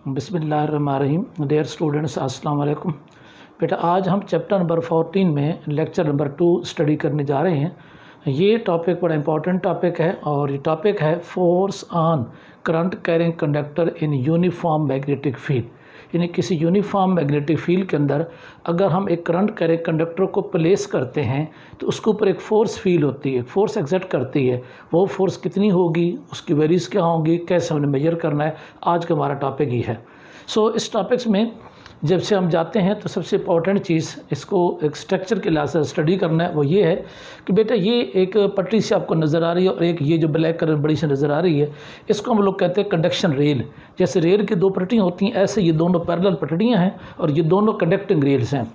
बिस्मिल्लाहिर्रहमानिर्रहीम। Dear students, अस्सलाम वालेकुम। बेटा, आज हम चैप्टर नंबर 14 में लेक्चर नंबर 2 स्टडी करने जा रहे हैं। ये टॉपिक बड़ा इंपॉर्टेंट टॉपिक है और ये टॉपिक है force on current carrying conductor in uniform magnetic field. यानी किसी यूनिफॉर्म मैग्नेटिक फील्ड के अंदर अगर हम एक करंट कैरिंग कंडक्टर को प्लेस करते हैं तो उसके ऊपर एक फ़ोर्स फील होती है, फोर्स एग्जर्ट करती है। वो फोर्स कितनी होगी, उसकी वैल्यूज क्या होंगी, कैसे हमने मेजर करना है, आज का हमारा टॉपिक ही है। इस टॉपिक्स में जब से हम जाते हैं तो सबसे इम्पॉर्टेंट चीज़ इसको एक स्ट्रक्चर के लिहाज से स्टडी करना है। वो ये है कि बेटा ये एक पटरी से आपको नज़र आ रही है और एक ये जो ब्लैक कलर बड़ी से नज़र आ रही है, इसको हम लोग कहते हैं कंडक्शन रेल। जैसे रेल की दो पटरियाँ होती हैं, ऐसे ये दोनों पैरेलल पटरियाँ हैं और ये दोनों कंडक्टिंग रेल्स हैं।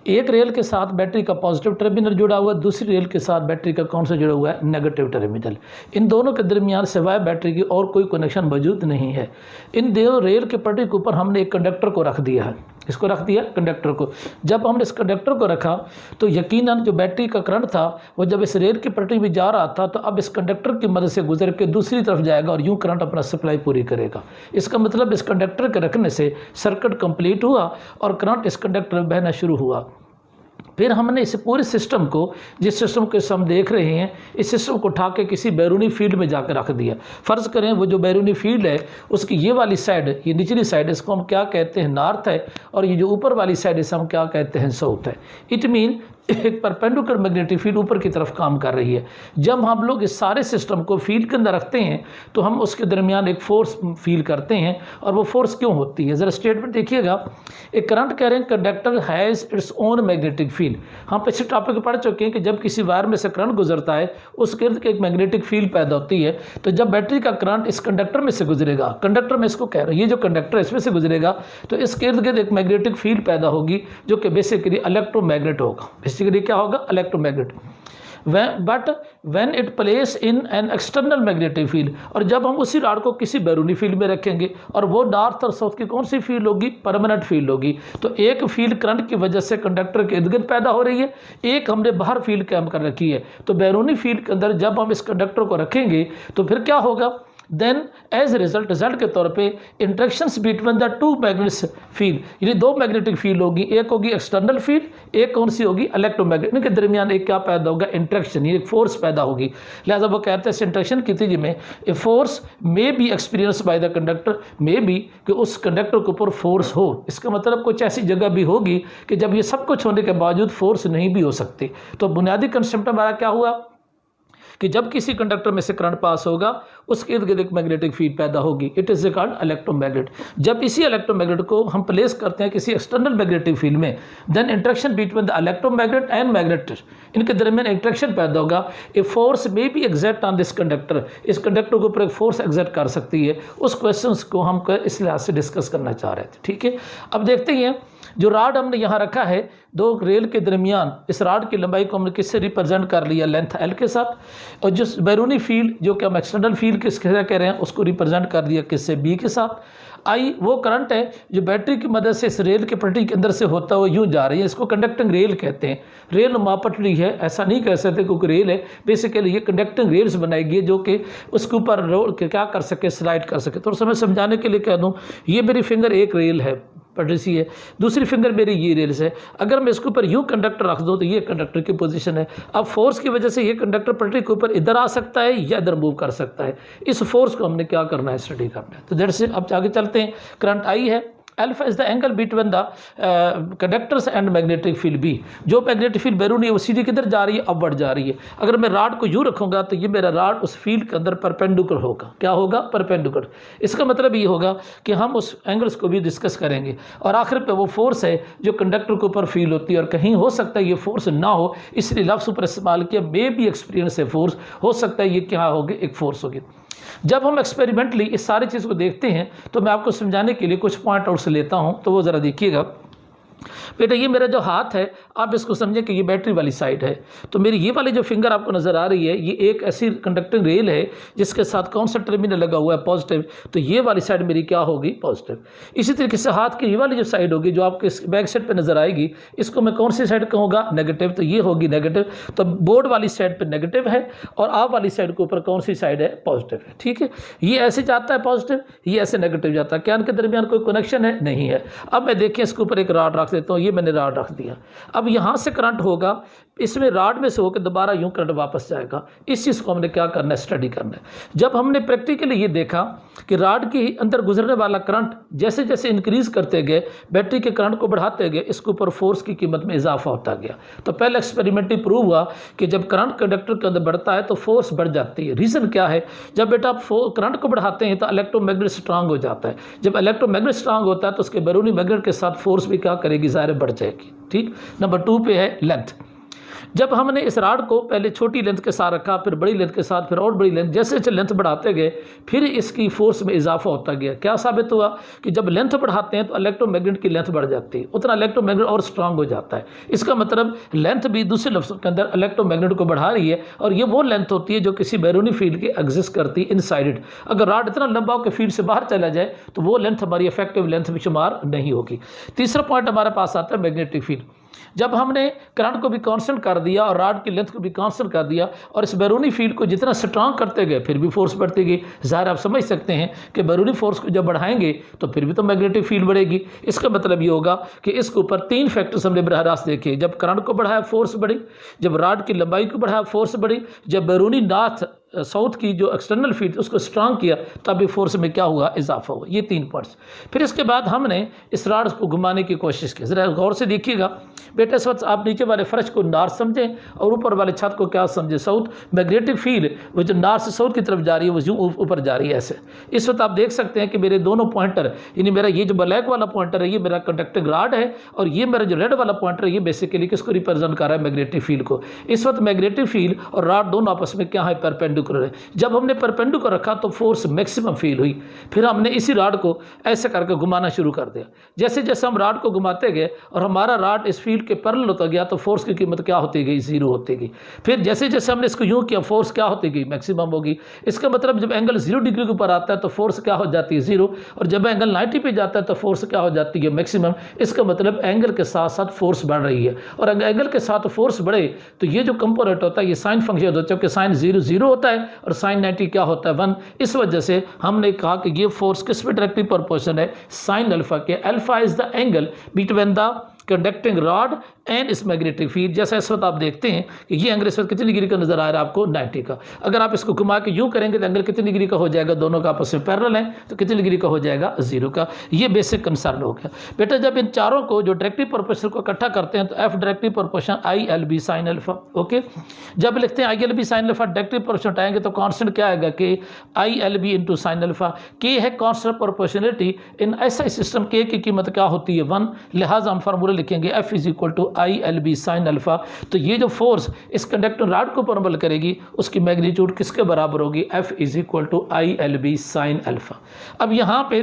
एक रेल के साथ बैटरी का पॉजिटिव टर्मिनल जुड़ा हुआ है, दूसरी रेल के साथ बैटरी का कौन सा जुड़ा हुआ है, नेगेटिव टर्मिनल। इन दोनों के दरमियान सिवाय बैटरी की और कोई कनेक्शन मौजूद नहीं है। इन दोनों रेल के पटरी के ऊपर हमने एक कंडक्टर को रख दिया है। इसको रख दिया कंडक्टर को। जब हमने इस कंडक्टर को रखा तो यकीनन जो बैटरी का करंट था वो जब इस रेल की पटरी में जा रहा था तो अब इस कंडक्टर की मदद से गुजर के दूसरी तरफ जाएगा और यूं करंट अपना सप्लाई पूरी करेगा। इसका मतलब इस कंडक्टर के रखने से सर्किट कंप्लीट हुआ और करंट इस कंडक्टर में बहना शुरू हुआ। फिर हमने इस पूरे सिस्टम को, जिस सिस्टम को हम देख रहे हैं, इस सिस्टम को उठा के किसी बैरूनी फील्ड में जाकर रख दिया। फ़र्ज़ करें वो जो बैरूनी फील्ड है उसकी ये वाली साइड, ये निचली साइड, इसको हम क्या कहते हैं, नॉर्थ है, और ये जो ऊपर वाली साइड इसे हम क्या कहते हैं, साउथ है। इट मीन एक परपेंडिकुलर मैग्नेटिक फील्ड ऊपर की तरफ काम कर रही है। जब हम लोग इस सारे सिस्टम को फील्ड के अंदर रखते हैं तो हम उसके दरमियान एक फोर्स फील करते हैं। और वो फोर्स क्यों होती है, ज़रा स्टेटमेंट देखिएगा। एक current carrying conductor has its own magnetic field. हम पिछले टॉपिक में पढ़ चुके हैं कि जब किसी वायर में से करंट गुजरता है उसके इर्द एक मैग्नेटिक फील्ड पैदा होती है। तो जब बैटरी का करंट इस कंडक्टर में से गुजरेगा, कंडक्टर में इसको कह रहे हैं, ये जो कंडक्टर है इसमें से गुजरेगा, तो इसके इर्द गिर्द एक मैग्नेटिक फील्ड पैदा होगी जो कि बेसिकली इलेक्ट्रोमैग्नेट होगा। बेसिकली क्या होगा, electromagnet. But when it place in an external magnetic field, और जब हम उसी रॉड को किसी बैरूनी फील्ड में रखेंगे और वो नॉर्थ और साउथ की कौन सी फील्ड होगी, परमानेंट फील्ड होगी। तो एक फील्ड करंट की वजह से कंडक्टर के इर्द गिर्द पैदा हो रही है, एक हमने बाहर फील्ड कैम कर रखी है। तो बैरूनी फील्ड के अंदर जब हम इस कंडक्टर को रखेंगे तो फिर क्या होगा, देन एज रिजल्ट के तौर पे interactions between the two magnetic field, यानी दो मैग्नेटिक फील्ड होगी, एक होगी एक्सटर्नल फील्ड, एक कौन सी होगी, इलेक्ट्रोमैग्नेट। इनके दरमियान एक क्या पैदा होगा, इंट्रैक्शन, ये फोर्स पैदा होगी। लिहाजा वो कहते हैं इस इंट्रैक्शन की नतीजे में ए force may B experience by the conductor, may be कि उस कंडक्टर के ऊपर फोर्स हो। इसका मतलब कुछ ऐसी जगह भी होगी कि जब ये सब कुछ होने के बावजूद फोर्स नहीं भी हो सकती। तो बुनियादी कंसेप्ट हमारा क्या हुआ कि जब किसी कंडक्टर में से करंट पास होगा उसके इर्द गिर्द एक मैग्नेटिक फील्ड पैदा होगी। It is called electromagnet. जब इसी इलेक्ट्रोमैग्नेट को हम प्लेस करते हैं किसी एक्सटर्नल मैग्नेटिक फील्ड में, then interaction between the electromagnet and magnet, इनके दरमियान इंट्रैक्शन पैदा होगा। A force may be exert on this conductor, इस कंडक्टर के ऊपर एक फोर्स एग्जर्ट कर सकती है। उस क्वेश्चन को हम इस लिहाज से डिस्कस करना चाह रहे थे। ठीक है, अब देखते हैं जो राड हमने यहाँ रखा है दो रेल के दरमियान, इस राड की लंबाई को हमने किससे रिप्रेजेंट कर लिया, लेंथ एल के साथ, और जो बैरूनी फील्ड जो कि हम एक्सटर्नल फील्ड किसके कह रहे हैं उसको रिप्रेजेंट कर दिया किससे, बी के साथ। आई वो करंट है जो बैटरी की मदद से इस रेल के पटरी के अंदर से होता हुआ यूं जा रही है, इसको कंडक्टिंग रेल कहते हैं। रेल नुमा पटरी है, ऐसा नहीं कह सकते क्योंकि रेल है, बेसिकली ये कंडक्टिंग रेल्स बनाएगी जो कि उसके ऊपर रोड क्या कर सके, स्लाइड कर सके। तो समय समझाने के लिए कह दूँ, ये मेरी फिंगर एक रेल है, पटरी सी है, दूसरी फिंगर मेरी ये रेल्स है। अगर मैं इसके ऊपर यूं कंडक्टर रख दूं तो ये कंडक्टर की पोजीशन है। अब फोर्स की वजह से ये कंडक्टर पटरी के ऊपर इधर आ सकता है या इधर मूव कर सकता है। इस फोर्स को हमने क्या करना है, स्टडी करना है। तो जैसे से अब आगे चलते हैं। करंट आई है, alpha is the angle between the conductors and magnetic field B. जो मैग्नेटिक फील्ड बैरूनी है वो सीधी किधर जा रही है, अपवर्ड जा रही है। अगर मैं राड को यूँ रखूँगा तो ये मेरा राड उस फील्ड के अंदर परपेंडिकुलर होगा। क्या होगा, परपेंडिकुलर। इसका मतलब ये होगा कि हम उस एंगल्स को भी डिस्कस करेंगे। और आखिर पे वो फोर्स है जो कंडक्टर के ऊपर फील होती है, और कहीं हो सकता है ये फोर्स ना हो, इसलिए लफ्ज़ ऊपर इस्तेमाल किया, मे बी एक्सपीरियंस है फोर्स, हो सकता है ये क्या होगी, एक फोर्स होगी। जब हम एक्सपेरिमेंटली इस सारी चीज़ को देखते हैं तो मैं आपको समझाने के लिए कुछ पॉइंट आउट से लेता हूं, तो वो ज़रा देखिएगा। बेटा ये मेरा जो हाथ है, आप इसको समझें कि ये बैटरी वाली साइड है। तो मेरी ये वाली जो फिंगर आपको नज़र आ रही है, ये एक ऐसी कंडक्टिंग रेल है जिसके साथ कौन सा टर्मिनल लगा हुआ है, पॉजिटिव। तो ये वाली साइड मेरी क्या होगी, पॉजिटिव। इसी तरीके से हाथ की ये वाली जो साइड होगी जो आपके बैक साइड पर नज़र आएगी, इसको मैं कौन सी साइड कहूँगा, नेगेटिव। तो ये होगी नेगेटिव। तो बोर्ड वाली साइड पर नेगेटिव है और आप वाली साइड के ऊपर कौन सी साइड है, पॉजिटिव है। ठीक है, ये ऐसे जाता है पॉजिटिव, ये ऐसे नेगेटिव जाता है। क्या इनके दरमियान कोई कनेक्शन है, नहीं है। अब मैं देखिए इसके ऊपर एक रॉड रख देता हूँ, ये मैंने रॉड रख दिया। अब यहाँ से करंट होगा, इसमें रॉड में से होकर दोबारा यूं करंट वापस जाएगा। इस चीज़ को हमने क्या करना है, स्टडी करना है। जब हमने प्रैक्टिकली ये देखा कि रॉड के अंदर गुजरने वाला करंट जैसे जैसे इंक्रीज करते गए, बैटरी के करंट को बढ़ाते गए, इसके ऊपर फोर्स की कीमत में इजाफा होता गया। तो पहले एक्सपेरिमेंटली प्रूव हुआ कि जब करंट कंडक्टर के अंदर बढ़ता है तो फोर्स बढ़ जाती है। रीज़न क्या है, जब बेटा आप करंट को बढ़ाते हैं तो इलेक्ट्रोमैग्नेट स्ट्रांग हो जाता है। जब इलेक्ट्रोमैग्नेट स्ट्रांग होता है तो उसके बैरूनी मैग्नेट के साथ फोर्स भी क्या करेगी, ज़ाहिर बढ़ जाएगी। ठीक। नंबर 2 पे है लेंथ। जब हमने इस रॉड को पहले छोटी लेंथ के साथ रखा, फिर बड़ी लेंथ के साथ, फिर और बड़ी लेंथ, जैसे जैसे लेंथ बढ़ाते गए फिर इसकी फोर्स में इजाफा होता गया। क्या साबित हुआ कि जब लेंथ बढ़ाते हैं तो इलेक्ट्रोमैग्नेट की लेंथ बढ़ जाती है, उतना इलेक्ट्रोमैग्नेट और स्ट्रांग हो जाता है। इसका मतलब लेंथ भी दूसरे लफ्ज़ों के अंदर इलेक्ट्रोमैग्नेट को बढ़ा रही है, और ये वो लेंथ होती है जो किसी बैरूनी फील्ड के एग्जिस्ट करती है इनसाइड इट। अगर रॉड इतना लंबा हो कि फील्ड से बाहर चला जाए तो वो लेंथ हमारी इफेक्टिव लेंथ में शुमार नहीं होगी। तीसरा पॉइंट हमारे पास आता है मैग्नेटिक फील्ड। जब हमने करंट को भी कांस्टेंट कर दिया और रॉड की लेंथ को भी कांस्टेंट कर दिया और इस बैरूनी फील्ड को जितना स्ट्रांग करते गए फिर भी फोर्स बढ़ती गई। ज़ाहिर आप समझ सकते हैं कि बैरूनी फोर्स को जब बढ़ाएंगे तो फिर भी तो मैग्नेटिक फील्ड बढ़ेगी। इसका मतलब ये होगा कि इसके ऊपर 3 फैक्टर्स हमने बराह रास्त देखे। जब करंट को बढ़ाया फोर्स बढ़ी, जब रॉड की लंबाई को बढ़ाया फोर्स बढ़ी, जब बैरूनी नॉर्थ साउथ की जो एक्सटर्नल फील्ड उसको स्ट्रांग किया तब भी फोर्स में क्या हुआ, इजाफा हुआ। ये 3 पॉइंट्स। फिर इसके बाद हमने इस रॉड को घुमाने की कोशिश की। ज़रा गौर से देखिएगा बेटा, इस वक्त आप नीचे वाले फर्श को नॉर्थ समझें और ऊपर वाले छत को क्या समझें, साउथ। मैग्नेटिक फील्ड वो जो नॉर्थ से साउथ की तरफ जा रही है वो यूँ ऊपर जा रही है ऐसे। इस वक्त आप देख सकते हैं कि मेरे दोनों पॉइंटर, यानी मेरा ये जो ब्लैक वाला पॉइंटर है ये मेरा कंडक्टिंग रॉड है, और ये मेरा जो रेड वाला पॉइंटर है ये बेसिकली किसको रिप्रेजेंट कर रहा है, मैग्नेटिक फील्ड को। इस वक्त मैग्नेटिक फील्ड और रॉड दोनों आपस में क्या है, परपेंडिकुलर है। जब हमने परपेंडिकुलर रखा तो फोर्स मैक्सिमम फील हुई। फिर हमने इसी रॉड को ऐसे करके घुमाना शुरू कर दिया। जैसे जैसे हम रॉड को घुमाते गए और हमारा रॉड इस फील्ड के पैरेलल होता गया तो फोर्स की कीमत क्या होती गई, 0 होती गई। फिर जैसे जैसे हमने इसको यूं किया फोर्स क्या होती गई, मैक्सिमम होगी। इसका मतलब जब एंगल 0 डिग्री के ऊपर आता है तो फोर्स क्या हो जाती है, 0, और जब एंगल 90 पे जाता है तो फोर्स क्या हो जाती है, मैक्सिमम। इसका मतलब एंगल के साथ साथ फोर्स बढ़ रही है, और अगर एंगल के साथ फोर्स बढ़े तो ये जो कंपोनेंट होता है ये साइन फंक्शन होता है, जबकि साइन 0 0 होता है और साइन 90 क्या होता है, 1। इस वजह से हमने कहा कि ये फोर्स किस में डायरेक्टली प्रोपोर्शनल है, साइन अल्फा के। Alpha is the angle between the conducting rod and इस मैग्नेटिक फील्ड। जैसे इस वक्त आप देखते हैं कि ये एंगल इस वक्त कितनी डिग्री का नजर आ रहा है आपको, 90 का। अगर आप इसको घुमा के यूं करेंगे तो एंगल कितनी डिग्री का हो जाएगा, दोनों का आपस में पैरेलल है तो कितनी डिग्री का हो जाएगा, 0 का। ये बेसिक कंसर्न हो गया बेटा। जब इन चारों को जो डायरेक्टली प्रोपोर्शनल को इकट्ठा करते हैं तो F directly proportional ILB sine alpha. Okay, जब लिखते हैं ILB sine alpha directly proportional हटाएंगे तो कांस्टेंट क्या आएगा, के ILB इंटू साइन अल्फा। के है कांस्टेंट प्रोपोर्शनलिटी। इन ऐसा सिस्टम के की कीमत क्या होती है, 1। लिहाजा हम फार्मूला लिखेंगे F is equal to ILB sine alpha. तो ये जो फोर्स इस कंडक्टर रॉड को परमल करेगी उसकी मैग्नीट्यूड किसके बराबर होगी, F is equal to ILB sine alpha. अब यहाँ पे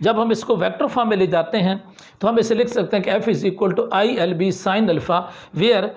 जब हम इसको वेक्टर फॉर्म में ले जाते हैं तो हम इसे लिख सकते हैं कि F is equal to ILB sine alpha, where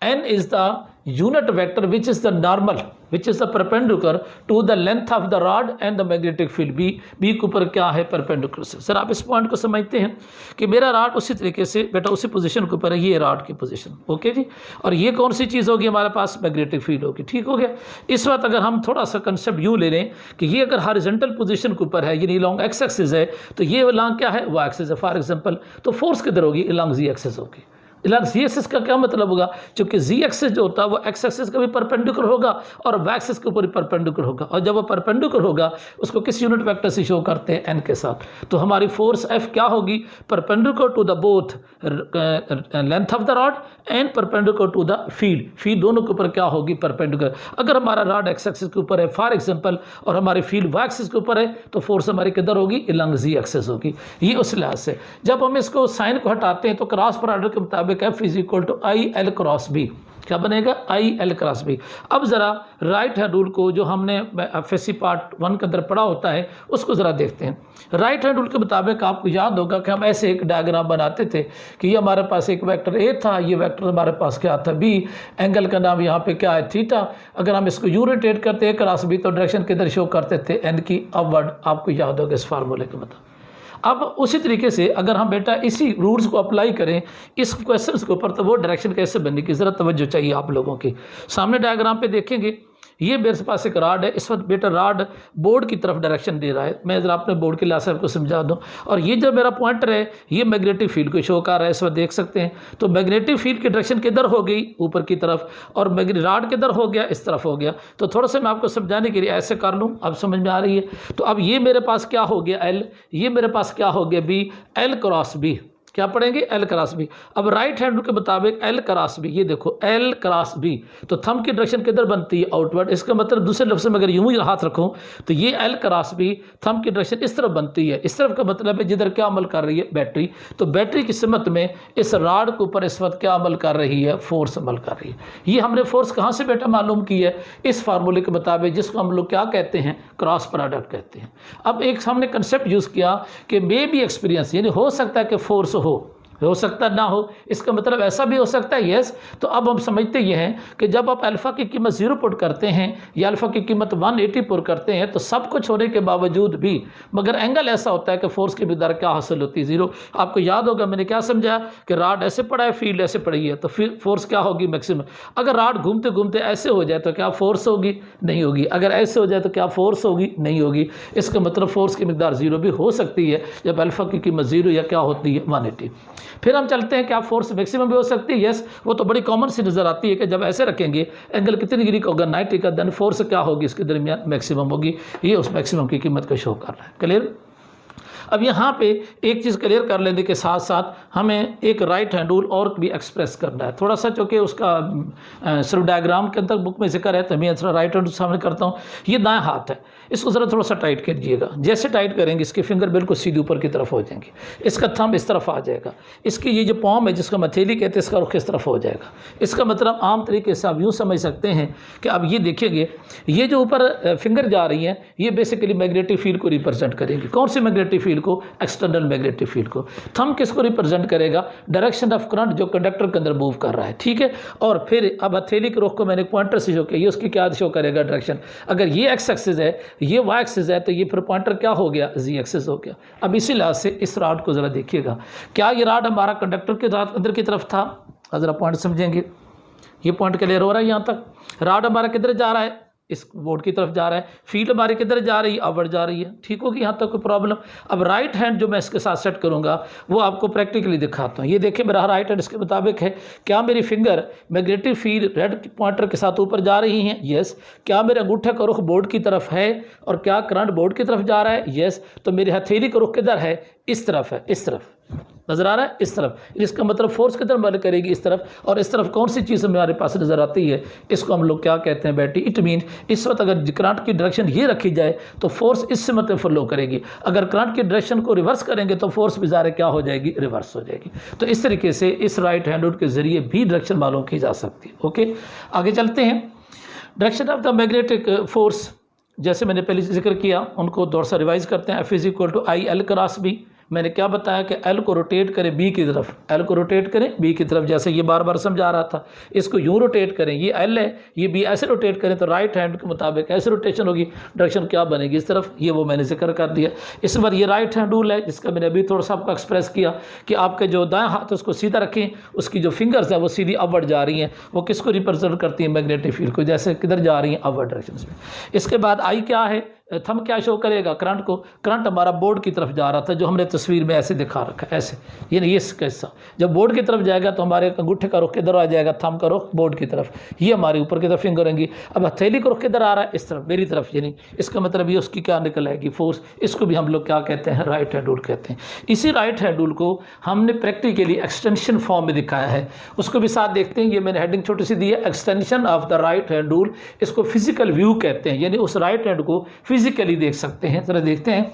n is the unit vector which is the normal, which is the perpendicular to the length of the rod and the magnetic field B के ऊपर क्या है, perpendicular से। Sir आप इस point को समझते हैं कि मेरा रॉड उसी तरीके से बेटा उसी पोजीशन के ऊपर है, ये रॉड की पोजीशन। ओके जी, और ये कौन सी चीज़ होगी हमारे पास, मैग्नेटिक फील्ड होगी। ठीक हो गया। इस वक्त अगर हम थोड़ा सा कंसेप्ट यूँ ले लें कि ये अगर हॉरिजॉन्टल पोजीशन के ऊपर है, यानी लॉन्ग एक्स एक्सिस है, तो ये लॉन्ग क्या है, वो एक्सिस है। फॉर एग्जाम्पल तो फोर्स किधर होगी, लॉन्ग जी एक्सिस होगी। जी एक्सिस का क्या मतलब होगा, क्योंकि जी एक्सिस जो होता है वो एक्स एक्सिस का भी परपेंडिकुलर होगा और वाई एक्सिस के ऊपर भी परपेंडिकुलर होगा, और जब वो परपेंडिकुलर होगा उसको किस यूनिट वेक्टर से शो करते हैं, एन के साथ। तो हमारी फोर्स एफ क्या होगी, perpendicular to the both length of the rod and perpendicular to the field. Field दोनों के ऊपर क्या होगी, परपेंडिकुलर। अगर हमारा रॉड एक्स एक्सिस के ऊपर है फॉर एग्जाम्पल और हमारी फील्ड वाई एक्सिस के ऊपर है तो फोर्स हमारी किधर होगी, अलॉन्ग जी एक्सिस होगी। ये उस लिहाज से जब हम इसको साइन को हटाते हैं तो क्रॉस प्रोडक्ट के मुताबिक F is equal to IL cross B। क्या बनेगा, आई एल क्रॉस बी। अब ज़रा राइट हैंड रूल को जो हमने एफएससी पार्ट 1 के अंदर पढ़ा होता है उसको ज़रा देखते हैं। राइट हैंड रूल के मुताबिक आपको याद होगा कि हम ऐसे एक डायग्राम बनाते थे कि ये हमारे पास एक वेक्टर ए था, ये वेक्टर हमारे पास क्या था बी, एंगल का नाम यहाँ पे क्या है थीटा। अगर हम इसको यू रोटेट करते हैं क्रॉस बी तो डायरेक्शन किधर शो करते थे, एन की अपवर्ड। आपको याद होगा इस फार्मूले के मतलब। अब उसी तरीके से अगर हम बेटा इसी रूल्स को अप्लाई करें इस क्वेश्चन के ऊपर तो वो डायरेक्शन कैसे बनने की ज़रा तवज्जो चाहिए आप लोगों की। सामने डायग्राम पे देखेंगे, ये मेरे पास एक राड है, इस वक्त बेटा राड बोर्ड की तरफ डायरेक्शन दे रहा है। मैं ज़रा अपने बोर्ड के लिहाज से आपको समझा दूं। और ये जो मेरा पॉइंटर है ये मैग्नेटिक फील्ड को शो कर रहा है, इस वक्त देख सकते हैं। तो मैग्नेटिक फील्ड की डायरेक्शन किधर हो गई, ऊपर की तरफ, और राड किधर हो गया, इस तरफ हो गया। तो थोड़ा सा मैं आपको समझाने के लिए ऐसे कर लूँ, अब समझ में आ रही है। तो अब ये मेरे पास क्या हो गया एल, ये मेरे पास क्या हो गया बी, एल क्रॉस बी। क्या पढ़ेंगे, एल क्रॉस बी। अब राइट हैंड के मुताबिक एल क्रॉस बी, ये देखो एल क्रॉस बी, तो थंब की डायरेक्शन किधर बनती है, आउटवर्ड। इसका मतलब दूसरे लफ्ज़ में अगर यूं ही हाथ रखूं तो ये एल क्रॉस बी, थंब की डायरेक्शन इस तरफ बनती है। इस तरफ का मतलब है जिधर क्या अमल कर रही है, बैटरी। तो बैटरी की सिमत में इस राड के ऊपर इस वक्त क्या अमल कर रही है, फोर्स अमल कर रही है। ये हमने फोर्स कहाँ से बेटा मालूम की है, इस फार्मूले के मुताबिक, जिसको हम लोग क्या कहते हैं, क्रॉस प्रोडक्ट कहते हैं। अब एक हमने कंसेप्ट यूज़ किया कि मे बी एक्सपीरियंस, यानी हो सकता है कि फोर्स हो सकता ना हो, इसका मतलब ऐसा भी हो सकता है, यस। तो अब हम समझते ये हैं कि जब आप अल्फ़ा की कीमत 0 पुट करते हैं या अल्फ़ा की कीमत 180 पुट करते हैं तो सब कुछ होने के बावजूद भी मगर एंगल ऐसा होता है कि फोर्स की मिकदार क्या हासिल होती है, 0। आपको याद होगा मैंने क्या समझा कि राड ऐसे पड़ा है, फील्ड ऐसे पड़ी है, तो फिर फोर्स क्या होगी, मैक्सिमम। अगर राड घूमते घूमते ऐसे हो जाए तो क्या फोर्स होगी, नहीं होगी। अगर ऐसे हो जाए तो क्या फोर्स होगी, नहीं होगी। इसका मतलब फोर्स की मिकदार 0 भी हो सकती है जब अल्फ़ा की कीमत 0 या क्या होती है, 180। फिर हम चलते हैं, क्या फोर्स मैक्सिमम भी हो सकती है, यस। वो तो बड़ी कॉमन सी नज़र आती है कि जब ऐसे रखेंगे एंगल कितनी डिग्री का होगा, 90 का, देन फोर्स क्या होगी, इसके दरमियान मैक्सिमम होगी। ये उस मैक्सिमम की कीमत को शो कर रहा है। क्लियर। अब यहाँ पे एक चीज़ क्लियर कर लेने के साथ साथ हमें एक राइट हैंड रूल और भी एक्सप्रेस करना है थोड़ा सा, चूँकि उसका सिर्फ डायग्राम के अंदर बुक में जिक्र है तो मैं थोड़ा राइट हैंड सामने करता हूँ। ये दाएं हाथ है, इसको ज़रा थोड़ा सा टाइट कीजिएगा। जैसे टाइट करेंगे इसके फिंगर बिल्कुल सीधे ऊपर की तरफ हो जाएंगे, इसका थंब इस तरफ आ जाएगा, इसकी ये जो पॉम है जिसको हथेली कहते हैं इसका रुख इस तरफ हो जाएगा। इसका मतलब आम तरीके से आप यूँ समझ सकते हैं कि अब ये देखेंगे, ये जो ऊपर फिंगर जा रही हैं ये बेसिकली मैग्नेटिक फील्ड को रिप्रेजेंट करेंगे। कौन सी मैग्नेटिक फील्ड को, एक्सटर्नल मैग्नेटिक फील्ड को। थंब किसको रिप्रेजेंट करेगा, डायरेक्शन ऑफ करंट जो कंडक्टर के अंदर मूव कर रहा है, ठीक है। और फिर अब हथेली के रुख को मैंने पॉइंटर से शो किया, ये उसकी क्या शो करेगा, डायरेक्शन। अगर ये एक्स एक्सिस है, ये वाई एक्सिस है, तो ये फिर पॉइंटर क्या हो गया, जी एक्सिस हो गया। अब इसी लिहाज से इस राड को ज़रा देखिएगा, क्या ये राड हमारा कंडक्टर के अंदर की तरफ था, ज़रा पॉइंट समझेंगे। ये पॉइंट क्लियर हो रहा है यहाँ तक। राड हमारा किधर जा रहा है, इस बोर्ड की तरफ जा रहा है। फील्ड हमारी किधर जा रही है, अपवर्ड जा रही है, ठीक होगी यहाँ तक कोई प्रॉब्लम। अब राइट हैंड जो मैं इसके साथ सेट करूँगा वो आपको प्रैक्टिकली दिखाता हूँ। ये देखिए मेरा राइट हैंड इसके मुताबिक है। क्या मेरी finger magnetic field red pointer के साथ ऊपर जा रही हैं, यस। क्या मेरे अंगूठे का रुख बोर्ड की तरफ है और क्या करंट बोर्ड की तरफ जा रहा है, यस। तो मेरी हथेली का रुख किधर है, इस तरफ है, इस तरफ नजर आ रहा है, इस तरफ। इसका मतलब फोर्स किधर अमल करेगी, इस तरफ। और इस तरफ कौन सी चीज़ हमारे पास नजर आती है, इसको हम लोग क्या कहते हैं, बैटरी। इट मीन इस वक्त अगर करंट की डायरेक्शन ये रखी जाए तो फोर्स इस सिमत में फॉलो करेगी। अगर करंट की डायरेक्शन को रिवर्स करेंगे तो फोर्स भी ज़ाहिर क्या हो जाएगी, रिवर्स हो जाएगी। तो इस तरीके से इस राइट हैंड रूल के जरिए भी डायरेक्शन मालूम की जा सकती है। ओके, आगे चलते हैं। Direction of the magnetic force जैसे मैंने पहले जिक्र किया उनको दौर से रिवाइज करते हैं। F = IL cross B. मैंने क्या बताया कि L को रोटेट करें बी की तरफ, L को रोटेट करें बी की तरफ, जैसे ये बार बार समझा रहा था। इसको यूँ रोटेट करें, ये L है, ये बी ऐसे रोटेट करें तो राइट हैंड के मुताबिक ऐसे रोटेशन होगी, डायरेक्शन क्या बनेगी, इस तरफ। ये वो मैंने जिक्र कर दिया। इस बार ये राइट हैंड रूल है जिसका मैंने अभी थोड़ा सा आपको एक्सप्रेस किया कि आपके जो दाएं हाथ उसको सीधा रखें, उसकी जो फिंगर्स है वो सीधी अपवर्ड जा रही हैं। वो किसको रिप्रेजेंट करती हैं, मैग्नेटिक फील्ड को, जैसे किधर जा रही हैं, अपवर्ड डायरेक्शन में। इसके बाद आई क्या है, थंब क्या शो करेगा, करंट को। करंट हमारा बोर्ड की तरफ जा रहा था जो हमने तस्वीर में ऐसे दिखा रखा है, ऐसे। ये नहीं, ये कैसा, जब बोर्ड की तरफ जाएगा तो हमारे अंगूठे का रुख किधर आ जाएगा, थंब का रुख बोर्ड की तरफ। ये हमारे ऊपर की तरफ फिंगर रहेंगी। अब हथेली का रुख किधर आ रहा है, इस तरफ, मेरी तरफ। यानी इसका मतलब ये उसकी क्या निकल आएगी, फोर्स। इसको भी हम लोग क्या कहते हैं, राइट हैंड रूल कहते हैं। इसी राइट हैंड रूल को हमने प्रैक्टिकली एक्सटेंशन फॉर्म में दिखाया है, उसको भी साथ देखते हैं। ये मैंने हेडिंग छोटी सी दी है, extension of the right hand rule. इसको फिजिकल व्यू कहते हैं, यानी उस राइट हैंड को फिजिकली देख सकते हैं। जरा देखते हैं।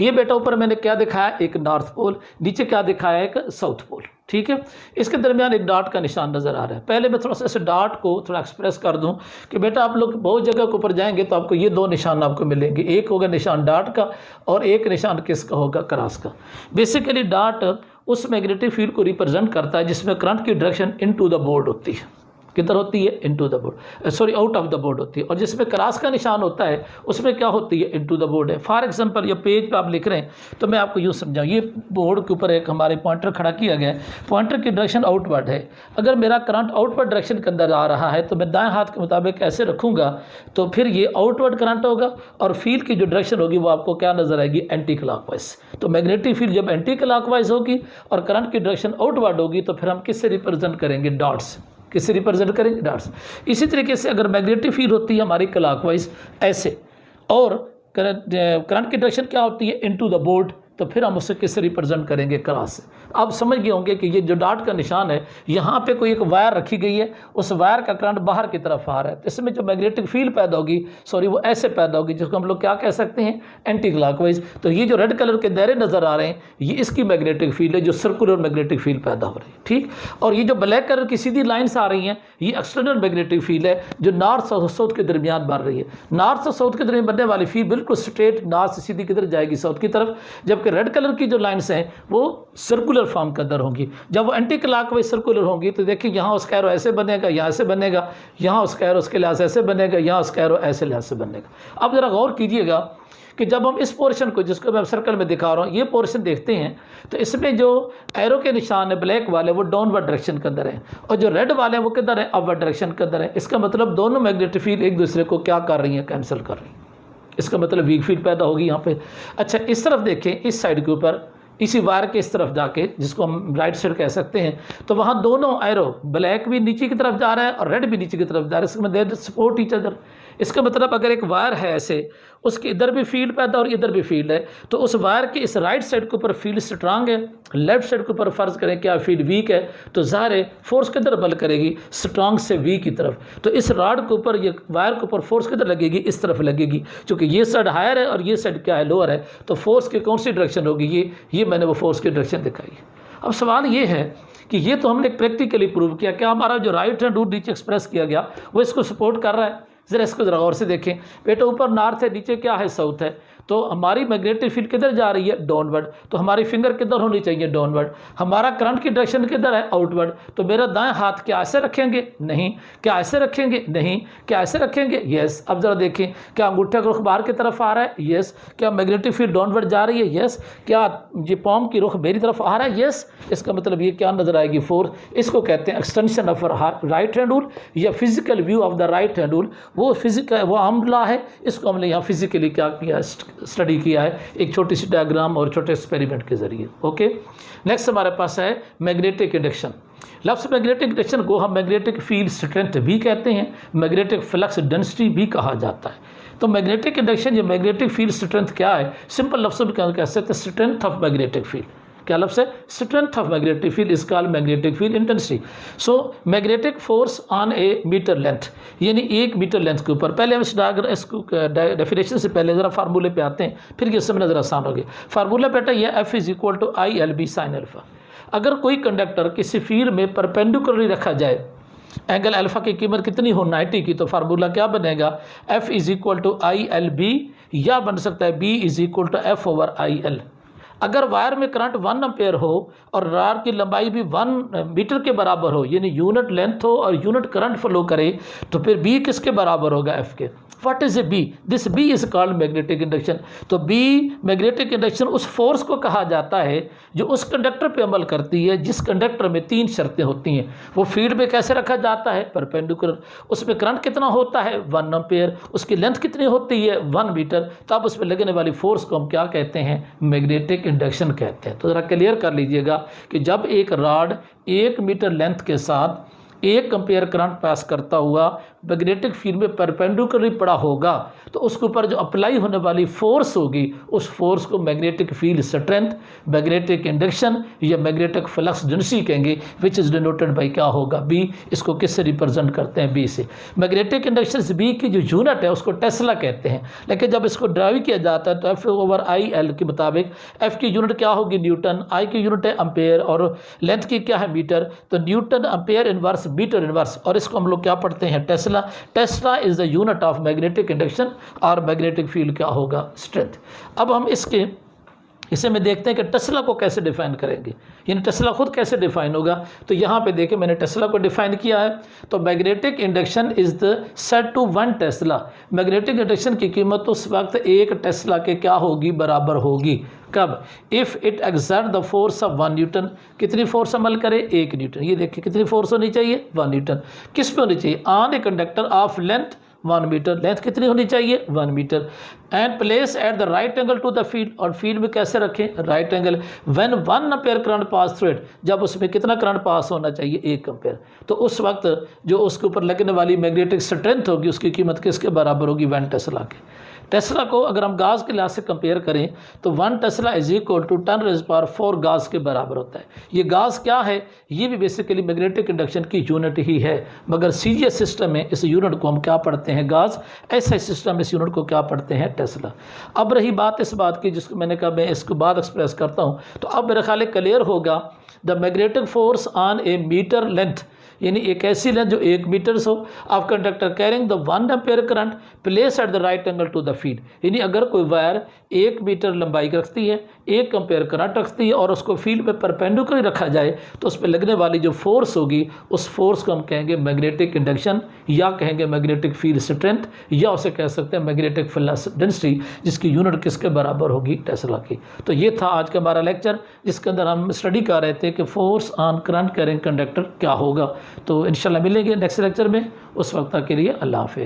ये बेटा ऊपर मैंने क्या दिखाया, एक नॉर्थ पोल, नीचे क्या दिखाया, एक साउथ पोल, ठीक है। इसके दरमियान एक डॉट का निशान नज़र आ रहा है। पहले मैं थोड़ा सा इस डॉट को थोड़ा एक्सप्रेस कर दूं कि बेटा आप लोग बहुत जगह के ऊपर जाएंगे तो आपको ये दो निशान आपको मिलेंगे, एक होगा निशान डॉट का और एक निशान किसका होगा, क्रॉस का। बेसिकली डॉट उस मैग्नेटिक फील्ड को रिप्रेजेंट करता है जिसमें करंट की डायरेक्शन इनटू द बोर्ड होती है, किधर होती है, into the board, sorry out of the board होती है। और जिसमें क्रॉस का निशान होता है उसमें क्या होती है, इनटू द बोर्ड है। फॉर एग्जांपल ये पेज पे आप लिख रहे हैं तो मैं आपको यूँ समझाऊँ, ये बोर्ड के ऊपर एक हमारे पॉइंटर खड़ा किया गया है, पॉइंटर की डायरेक्शन आउटवर्ड है। अगर मेरा करंट आउटवर्ड डायरेक्शन के अंदर आ रहा है तो मैं दाएं हाथ के मुताबिक ऐसे रखूँगा तो फिर ये आउटवर्ड करंट होगा और फील्ड की जो डायरेक्शन होगी वो आपको क्या नज़र आएगी, एंटी क्लॉकवाइज। तो मैग्नेटिक फील्ड जब एंटी क्लॉकवाइज होगी और करंट की डायरेक्शन आउटवर्ड होगी तो फिर हम किससे रिप्रेजेंट करेंगे, डॉट्स, किससे रिप्रेजेंट करेंगे, डॉट्स। इसी तरीके से अगर मैग्नेटिक फील्ड होती है हमारी क्लॉकवाइज ऐसे और करंट की डायरेक्शन क्या होती है, इनटू द बोर्ड, तो फिर हम उससे किससे रिप्रेजेंट करेंगे, क्रॉस से। आप समझ गए होंगे कि ये जो डॉट का निशान है यहाँ पे कोई एक वायर रखी गई है, उस वायर का करंट बाहर की तरफ आ रहा है, तो इसमें जो मैग्नेटिक फील्ड पैदा होगी, सॉरी वो ऐसे पैदा होगी जिसको हम लोग क्या कह सकते हैं, एंटी क्लॉकवाइज। तो ये जो रेड कलर के दायरे नज़र आ रहे हैं ये इसकी मैग्नेटिक फील्ड है, जो सर्कुलर मैग्नेटिक फील्ड पैदा हो रही है, ठीक। और ये जो ब्लैक कलर की सीधी लाइन्स आ रही हैं ये एक्सटर्नल मैग्नेटिक फील्ड है जो नॉर्थ और साउथ के दरमियान बन रही है। नॉर्थ और साउथ के दरमियान बनने वाली फील्ड बिल्कुल स्ट्रेट नॉर्थ से सीधी किधर जाएगी, साउथ की तरफ, जबकि रेड कलर की जो लाइन्स हैं वो सर्कुलर फॉर्म के अंदर होंगी। जब वो एंटी क्लॉकवाइज सर्कुलर होंगी तो देखिए यहाँ उसका एरो ऐसे बनेगा, यहाँ ऐसे बनेगा, यहाँ उसका एरो उसके लिहाज से ऐसे बनेगा, यहाँ उसका एरो ऐसे लिहाज से बनेगा। अब ज़रा गौर कीजिएगा कि जब हम इस पोर्शन को, जिसको मैं सर्कल में दिखा रहा हूँ, ये पोर्शन देखते हैं तो इसमें जो एरो के निशान है ब्लैक वाले वो डाउनवर्ड डायरेक्शन के अंदर है और जो रेड वाले हैं वो किधर है, अपवर्ड डायरेक्शन के अंदर है। इसका मतलब दोनों मैग्नेटिक फील्ड एक दूसरे को क्या कर रही हैं, कैंसिल कर रही हैं। इसका मतलब वीक फील्ड पैदा होगी यहाँ पे। अच्छा इस तरफ देखें, इस साइड के ऊपर इसी वायर के इस तरफ जाके, जिसको हम राइट साइड कह सकते हैं, तो वहाँ दोनों एरो ब्लैक भी नीचे की तरफ जा रहा है और रेड भी नीचे की तरफ जा रहा है। इसका मतलब सपोर्ट ईच अदर। इसका मतलब अगर एक वायर है ऐसे, उसके इधर भी फील्ड पैदा और इधर भी फील्ड है, तो उस वायर के इस राइट साइड के ऊपर फील्ड स्ट्रांग है, लेफ्ट साइड के ऊपर फर्ज करें क्या फील्ड वीक है, तो ज़ाहिर है फोर्स किधर बल करेगी, स्ट्रांग से वीक की तरफ। तो इस रॉड के ऊपर, ये वायर के ऊपर फोर्स किधर लगेगी, इस तरफ लगेगी, क्योंकि ये साइड हायर है और ये साइड क्या है, लोअर है। तो फोर्स की कौन सी डायरेक्शन होगी, ये मैंने वो फोर्स की डायरेक्शन दिखाई। अब सवाल ये है कि ये तो हमने प्रैक्टिकली प्रूव किया, क्या हमारा जो राइट हैंड रूल नीचे एक्सप्रेस किया गया वो इसको सपोर्ट कर रहा है। ज़रा इसको ज़रा गौर से देखें बेटा, ऊपर नॉर्थ है, नीचे क्या है, साउथ है, तो हमारी मैग्नेटिक फील्ड किधर जा रही है, डाउनवर्ड, तो हमारी फिंगर किधर होनी चाहिए, डाउनवर्ड। हमारा करंट की डायरेक्शन किधर है, आउटवर्ड, तो मेरा दाएं हाथ क्या ऐसे रखेंगे, नहीं, क्या ऐसे रखेंगे, नहीं, क्या ऐसे रखेंगे, यस। अब ज़रा देखें, क्या अंगूठे का रुख बाहर की तरफ आ रहा है, यस। क्या मैग्नेटिक फील्ड डाउनवर्ड जा रही है, यस। क्या ये पॉम की रुख मेरी तरफ आ रहा है, यस। इसका मतलब ये क्या नज़र आएगी, फोर्स। इसको कहते हैं extension of right hand rule या physical view of the right hand rule. वो फिजिकल, वो आम लॉ है, इसको हमने यहाँ फिजिकली क्या किया, स्टडी किया है एक छोटी सी डायग्राम और छोटे एक्सपेरिमेंट के जरिए। ओके, नेक्स्ट हमारे पास है मैग्नेटिक इंडक्शन। लफ्ज़ मैग्नेटिक इंडक्शन को हम मैग्नेटिक फील्ड स्ट्रेंथ भी कहते हैं, मैग्नेटिक फ्लक्स डेंसिटी भी कहा जाता है। तो मैग्नेटिक इंडक्शन या मैग्नेटिक फील्ड स्ट्रेंथ क्या है, सिंपल लफ्ज़ में कह सकते हैं स्ट्रेंथ ऑफ मैग्नेटिक फील्ड। क्या लफ्ज़ है, strength of magnetic field is called magnetic field intensity. So magnetic force on a meter length, यानी 1 मीटर लेंथ के ऊपर। पहले हम इसको डेफिनेशन से पहले ज़रा फार्मूले पे आते हैं, फिर ये समझना ज़रा आसान हो गया। फार्मूला बेटा ये F = ILB sin अल्फ़ा। अगर कोई कंडक्टर किसी फील्ड में परपेंडिकुलरली रखा जाए, एंगल अल्फ़ा की कीमत कितनी हो, 90 की, तो फार्मूला क्या बनेगा, F = ILB, या बन सकता है B = F/IL। अगर वायर में करंट 1 एम्पेयर हो और राड की लंबाई भी 1 मीटर के बराबर हो, यानी यूनिट लेंथ हो और यूनिट करंट फ्लो करे, तो फिर B किसके बराबर होगा, F के। What is a B, this B is called magnetic induction. तो बी मैग्नेटिक इंडक्शन उस फोर्स को कहा जाता है जो उस कंडक्टर पे अमल करती है जिस कंडक्टर में 3 शर्तें होती हैं। वो फील्ड में कैसे रखा जाता है, परपेंडिकुलर, उसमें करंट कितना होता है 1 एम्पेयर, उसकी लेंथ कितनी होती है 1 मीटर, तब उस पर लगने वाली फोर्स को हम क्या कहते हैं, मैग्नेटिक इंडक्शन कहते हैं। तो ज़रा क्लियर कर लीजिएगा कि जब एक रॉड 1 मीटर लेंथ के साथ 1 एम्पेयर करंट पास करता हुआ मैग्नेटिक फील्ड में परपेंडिकुलरली पड़ा होगा तो उसके ऊपर जो अप्लाई होने वाली फोर्स होगी उस फोर्स को magnetic field strength, magnetic induction या मैग्नेटिक फ्लक्स डेंसिटी कहेंगे, विच इज डिनोटेड बाय क्या होगा बी। इसको किससे रिप्रेजेंट करते हैं? बी से। मैग्नेटिक इंडक्शन बी की जो यूनिट है उसको टेस्ला कहते हैं, लेकिन जब इसको ड्राइव किया जाता है तो F/IL के मुताबिक F की यूनिट क्या होगी? न्यूटन, I की यूनिट है एम्पेयर और लेंथ की क्या है? मीटर। तो newton ampere inverse meter inverse, और इसको हम लोग क्या पढ़ते हैं? Tesla. Tesla is the unit of magnetic induction और मैग्नेटिक फील्ड क्या होगा? स्ट्रेंथ। अब हम इसे में देखते हैं कि टेस्ला को कैसे डिफाइन करेंगे, यानी टेस्ला खुद कैसे डिफाइन होगा। तो यहाँ पे देखिए मैंने टेस्ला को डिफाइन किया है। तो magnetic induction is the set to 1 Tesla. Magnetic induction की कीमत उस वक्त 1 टेस्ला के क्या होगी? बराबर होगी। कब? If it exert the force of 1 Newton. कितनी फोर्स अमल करे? 1 न्यूटन। ये देखिए कितनी फोर्स होनी चाहिए? 1 न्यूटन। किस पे होनी चाहिए? On a conductor of length 1 meter. Length कितनी होनी चाहिए? 1 meter. And place at the right angle to the field, और फील्ड में कैसे रखें? Right angle. When 1 ampere current pass through it, जब उसमें कितना करंट पास होना चाहिए? 1 एम्पेयर। तो उस वक्त जो उसके ऊपर लगने वाली मैग्नेटिक स्ट्रेंथ होगी उसकी कीमत किसके बराबर होगी? 1 टेस्ला के। टेस्ला को अगर हम गाज के लिहाज से कंपेयर करें तो 1 टेस्ला इज इक्वल टू 10⁻⁴ गाज के बराबर होता है। ये गाज क्या है? ये भी बेसिकली मैग्नेटिक इंडक्शन की यूनिट ही है, मगर सीजीएस सिस्टम में इस यूनिट को हम क्या पढ़ते हैं? गाज। एसआई सिस्टम में इस यूनिट को क्या पढ़ते हैं? टेस्ला। अब रही बात इस बात की जिसको मैंने कहा मैं इसको बाद एक्सप्रेस करता हूँ, तो अब मेरे ख्याल क्लियर होगा। The magnetic force on a meter length, यानी एक ऐसी लेंथ जो 1 मीटर हो, of conductor carrying the 1 ampere current place at the right angle to the field. यानी अगर कोई वायर 1 मीटर लंबाई रखती है, 1 एम्पेयर करंट रखती है और उसको फील्ड में परपेंडिकुलर रखा जाए तो उस पर लगने वाली जो फोर्स होगी उस फोर्स को हम कहेंगे मैग्नेटिक इंडक्शन, या कहेंगे मैग्नेटिक फील्ड स्ट्रेंथ, या उसे कह सकते हैं मैग्नेटिक फ्लक्स डेंसिटी, जिसकी यूनिट किसके बराबर होगी? टेस्ला की। तो ये था आज का हमारा लेक्चर जिसके अंदर हम स्टडी कर रहे थे कि force on current carrying conductor क्या होगा। तो इंशाल्लाह मिलेंगे नेक्स्ट लेक्चर में। उस वक्त के लिए अल्लाह हाफिज़।